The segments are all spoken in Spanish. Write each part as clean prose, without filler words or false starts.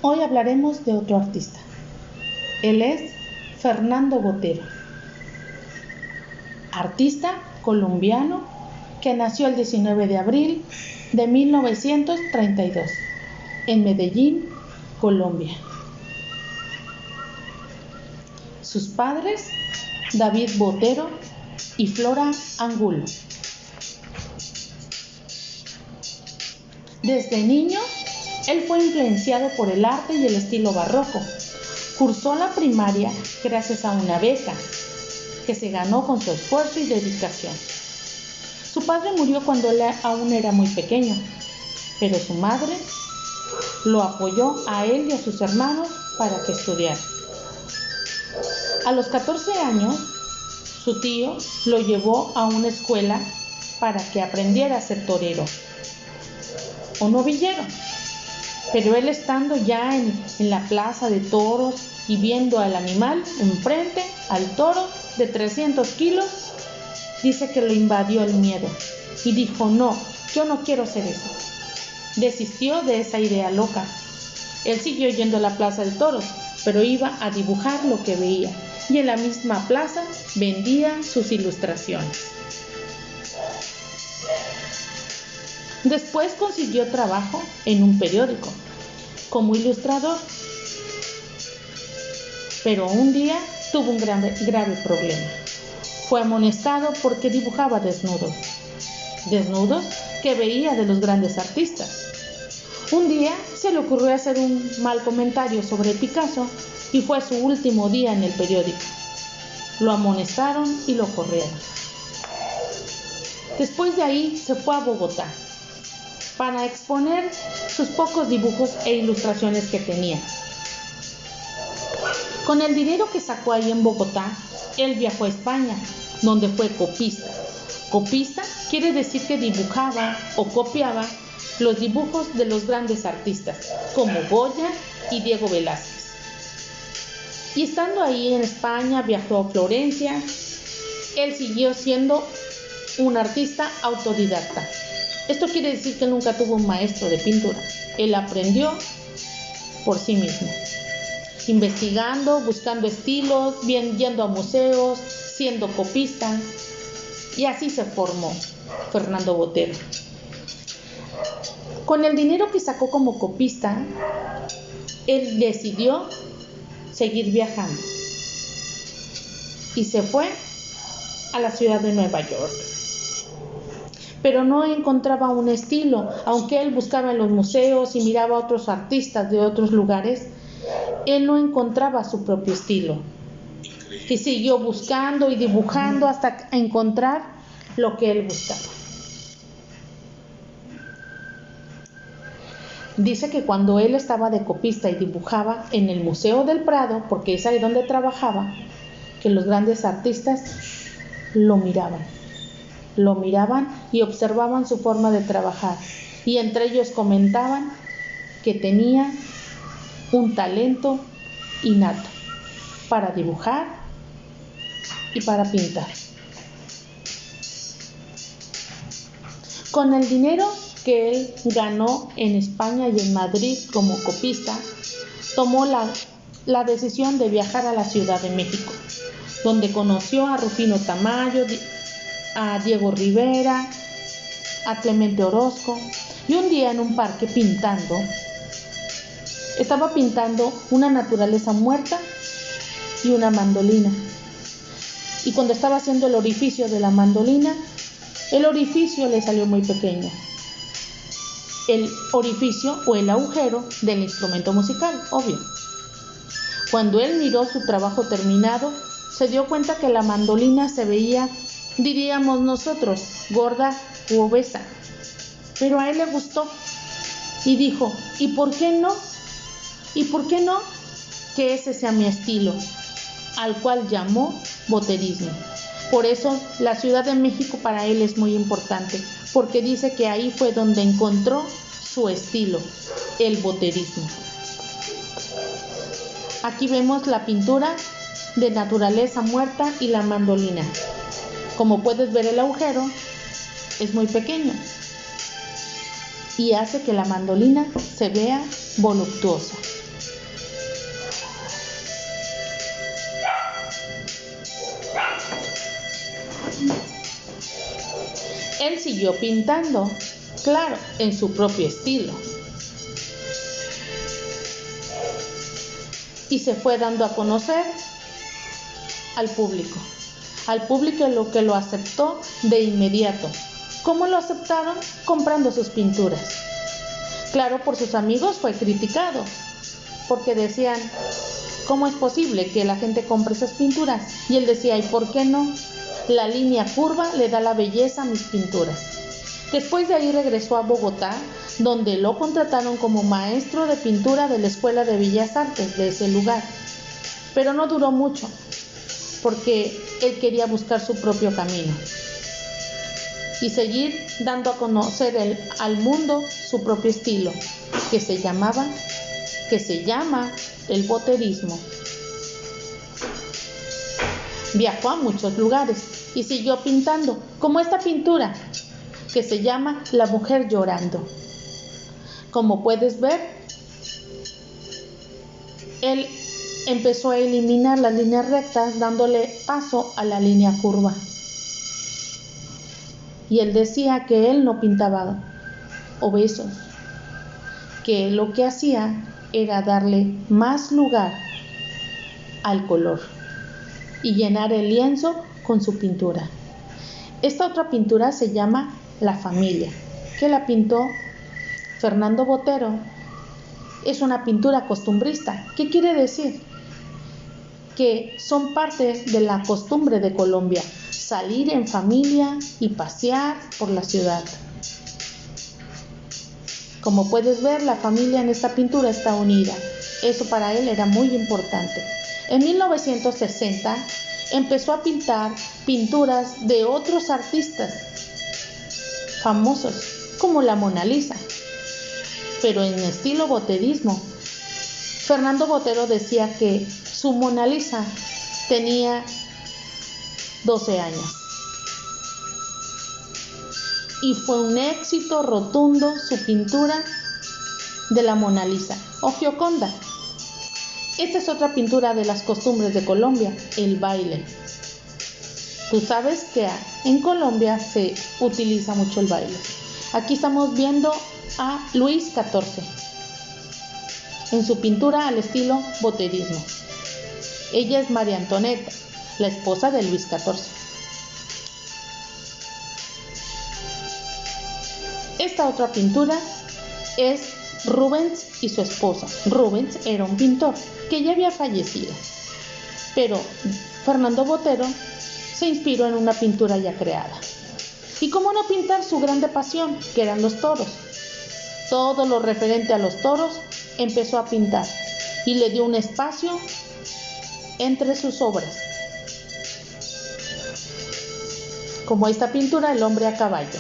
Hoy hablaremos de otro artista. Él es Fernando Botero, artista colombiano que nació el 19 de abril de 1932 en Medellín, Colombia. Sus padres, David Botero y Flora Angulo. Desde niño, él fue influenciado por el arte y el estilo barroco. Cursó la primaria gracias a una beca que se ganó con su esfuerzo y dedicación. Su padre murió cuando él aún era muy pequeño, pero su madre lo apoyó a él y a sus hermanos para que estudiara. A los 14 años, su tío lo llevó a una escuela para que aprendiera a ser torero o novillero. Pero él, estando ya en la plaza de toros y viendo al animal enfrente, al toro de 300 kilos, dice que lo invadió el miedo y dijo: no, yo no quiero ser eso. Desistió de esa idea loca. Él siguió yendo a la plaza de toros, pero iba a dibujar lo que veía, y en la misma plaza vendía sus ilustraciones. Después consiguió trabajo en un periódico como ilustrador, pero un día tuvo un grave problema. Fue amonestado porque dibujaba desnudos que veía de los grandes artistas. Un día se le ocurrió hacer un mal comentario sobre Picasso y fue su último día en el periódico. Lo amonestaron y lo corrieron. Después de ahí se fue a Bogotá para exponer sus pocos dibujos e ilustraciones que tenía. Con el dinero que sacó ahí en Bogotá, él viajó a España, donde fue copista. Copista quiere decir que dibujaba o copiaba los dibujos de los grandes artistas, como Goya y Diego Velázquez. Y estando ahí en España, viajó a Florencia. Él siguió siendo un artista autodidacta. Esto quiere decir que nunca tuvo un maestro de pintura. Él aprendió por sí mismo, investigando, buscando estilos, yendo a museos, siendo copista, y así se formó Fernando Botero. Con el dinero que sacó como copista, él decidió seguir viajando y se fue a la ciudad de Nueva York. Pero no encontraba un estilo. Aunque él buscaba en los museos y miraba a otros artistas de otros lugares, él no encontraba su propio estilo. Y siguió buscando y dibujando hasta encontrar lo que él buscaba. Dice que cuando él estaba de copista y dibujaba en el Museo del Prado, porque es ahí donde trabajaba, que los grandes artistas lo miraban y observaban su forma de trabajar, y entre ellos comentaban que tenía un talento innato para dibujar y para pintar. Con el dinero que él ganó en España y en Madrid como copista, tomó la decisión de viajar a la Ciudad de México, donde conoció a Rufino Tamayo, a Diego Rivera, a Clemente Orozco. Y un día en un parque estaba pintando una naturaleza muerta y una mandolina. Y cuando estaba haciendo el orificio de la mandolina, el orificio le salió muy pequeño. El orificio o el agujero del instrumento musical, obvio. Cuando él miró su trabajo terminado, se dio cuenta que la mandolina se veía, diríamos nosotros, gorda u obesa. Pero a él le gustó y dijo: ¿y por qué no? ¿Y por qué no que ese sea mi estilo? Al cual llamó boterismo. Por eso la Ciudad de México para él es muy importante, porque dice que ahí fue donde encontró su estilo, el boterismo. Aquí vemos la pintura de naturaleza muerta y la mandolina. Como puedes ver, el agujero es muy pequeño y hace que la mandolina se vea voluptuosa. siguió pintando, claro, en su propio estilo. Y se fue dando a conocer al público lo que lo aceptó de inmediato. ¿Cómo lo aceptaron? Comprando sus pinturas. Claro, por sus amigos fue criticado, porque decían, ¿cómo es posible que la gente compre esas pinturas? Y él decía, ¿y por qué no? La línea curva le da la belleza a mis pinturas. Después de ahí regresó a Bogotá, donde lo contrataron como maestro de pintura de la Escuela de Bellas Artes de ese lugar. Pero no duró mucho, porque él quería buscar su propio camino y seguir dando a conocer al mundo su propio estilo, que se llama el boterismo. Viajó a muchos lugares y siguió pintando, como esta pintura que se llama La mujer llorando. Como puedes ver, él empezó a eliminar las líneas rectas, dándole paso a la línea curva. Y él decía que él no pintaba obesos, que lo que hacía era darle más lugar al color y llenar el lienzo con su pintura. Esta otra pintura se llama La familia, que la pintó Fernando Botero. Es una pintura costumbrista. ¿Qué quiere decir? Que son parte de la costumbre de Colombia, salir en familia y pasear por la ciudad. Como puedes ver, la familia en esta pintura está unida. Eso para él era muy importante. En 1960 empezó a pintar pinturas de otros artistas famosos, como la Mona Lisa, pero en estilo boterismo. Fernando Botero decía que su Mona Lisa tenía 12 años. Y fue un éxito rotundo su pintura de la Mona Lisa o Gioconda. Esta es otra pintura de las costumbres de Colombia, el baile. Tú sabes que en Colombia se utiliza mucho el baile. Aquí estamos viendo a Luis XIV en su pintura al estilo boterismo. Ella es María Antonieta, la esposa de Luis XIV. Esta otra pintura es Rubens y su esposa. Rubens era un pintor que ya había fallecido, pero Fernando Botero se inspiró en una pintura ya creada. ¿Y cómo no pintar su grande pasión, que eran los toros? Todo lo referente a los toros empezó a pintar y le dio un espacio entre sus obras, como esta pintura El hombre a caballo.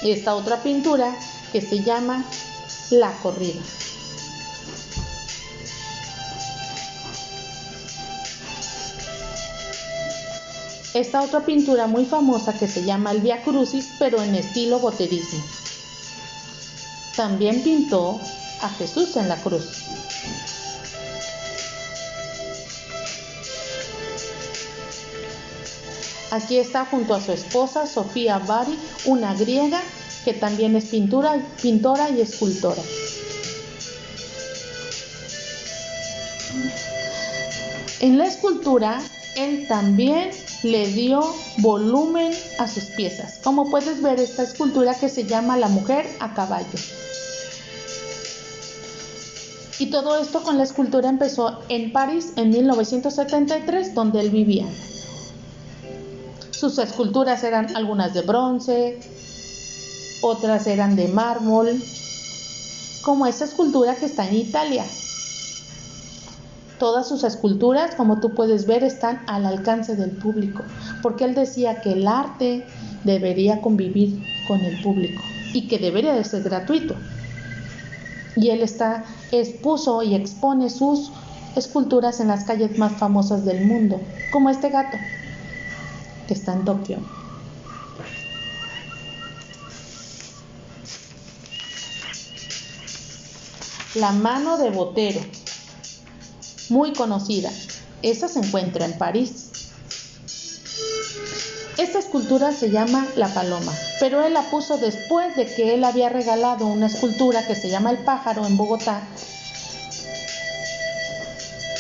Esta otra pintura que se llama La corrida. Esta otra pintura muy famosa que se llama El Vía Crucis, pero en estilo boterismo. También pintó a Jesús en la cruz. Aquí está junto a su esposa Sofía Bari, una griega que también es pintora y escultora. En la escultura, él también le dio volumen a sus piezas. Como puedes ver, esta escultura que se llama La mujer a caballo. Y todo esto con la escultura empezó en París en 1973, donde él vivía. Sus esculturas eran algunas de bronce, otras eran de mármol, como esta escultura que está en Italia. Todas sus esculturas, como tú puedes ver, están al alcance del público, porque él decía que el arte debería convivir con el público y que debería de ser gratuito. Y él expuso y expone sus esculturas en las calles más famosas del mundo, como este gato que está en Tokio. La mano de Botero, muy conocida, esa se encuentra en París. Esta escultura se llama La Paloma, pero él la puso después de que él había regalado una escultura que se llama El Pájaro en Bogotá.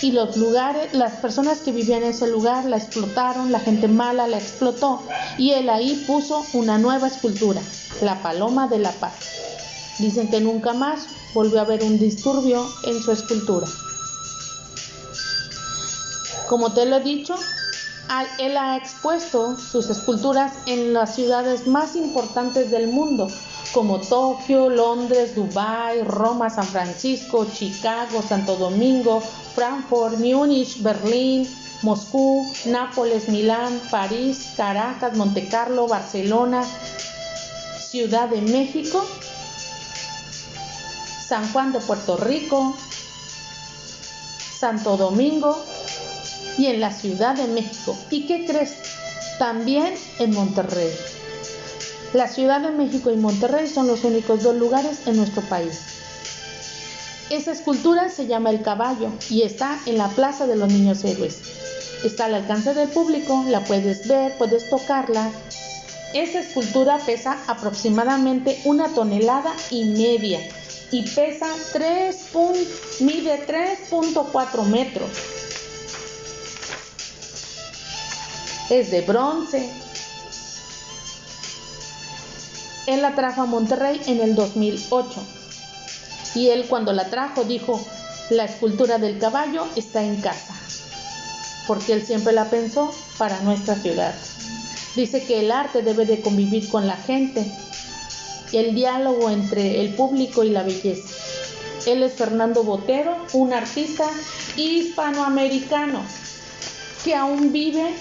Y las personas que vivían en ese lugar la explotaron, la gente mala la explotó, y él ahí puso una nueva escultura, La Paloma de la Paz. Dicen que nunca más volvió a haber un disturbio en su escultura. Como te lo he dicho, él ha expuesto sus esculturas en las ciudades más importantes del mundo, como Tokio, Londres, Dubái, Roma, San Francisco, Chicago, Santo Domingo, Frankfurt, Múnich, Berlín, Moscú, Nápoles, Milán, París, Caracas, Montecarlo, Barcelona, Ciudad de México, San Juan de Puerto Rico, Santo Domingo y en la Ciudad de México. ¿Y qué crees? También en Monterrey. La Ciudad de México y Monterrey son los únicos 2 lugares en nuestro país. Esa escultura se llama El Caballo y está en la Plaza de los Niños Héroes. Está al alcance del público, la puedes ver, puedes tocarla. Esa escultura pesa aproximadamente 1,5 toneladas y pesa mide 3.4 metros. Es de bronce. Él la trajo a Monterrey en el 2008 y él cuando la trajo dijo, la escultura del caballo está en casa, porque él siempre la pensó para nuestra ciudad. Dice que el arte debe de convivir con la gente, el diálogo entre el público y la belleza. Él es Fernando Botero, un artista hispanoamericano que aún vive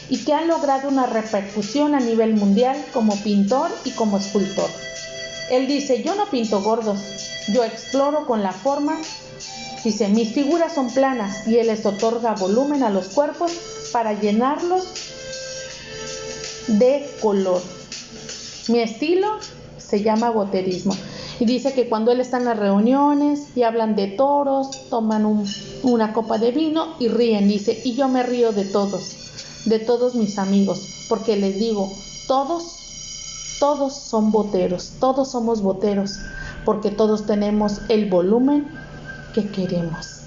y que ha logrado una repercusión a nivel mundial como pintor y como escultor. Él dice, yo no pinto gordos, yo exploro con la forma. Dice, mis figuras son planas y él les otorga volumen a los cuerpos para llenarlos de color. Mi estilo se llama boterismo. Y dice que cuando él está en las reuniones y hablan de toros, toman una copa de vino y ríen. Dice, y yo me río de todos mis amigos, porque les digo, todos son boteros, todos somos boteros, porque todos tenemos el volumen que queremos.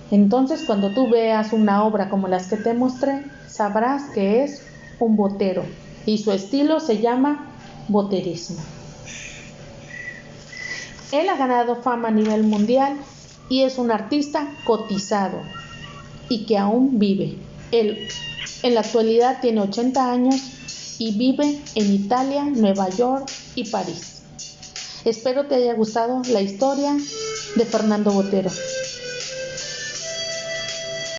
Entonces, cuando tú veas una obra como las que te mostré, sabrás que es un botero y su estilo se llama boterismo. Él ha ganado fama a nivel mundial y es un artista cotizado y que aún vive. Él en la actualidad tiene 80 años y vive en Italia, Nueva York y París. Espero te haya gustado la historia de Fernando Botero.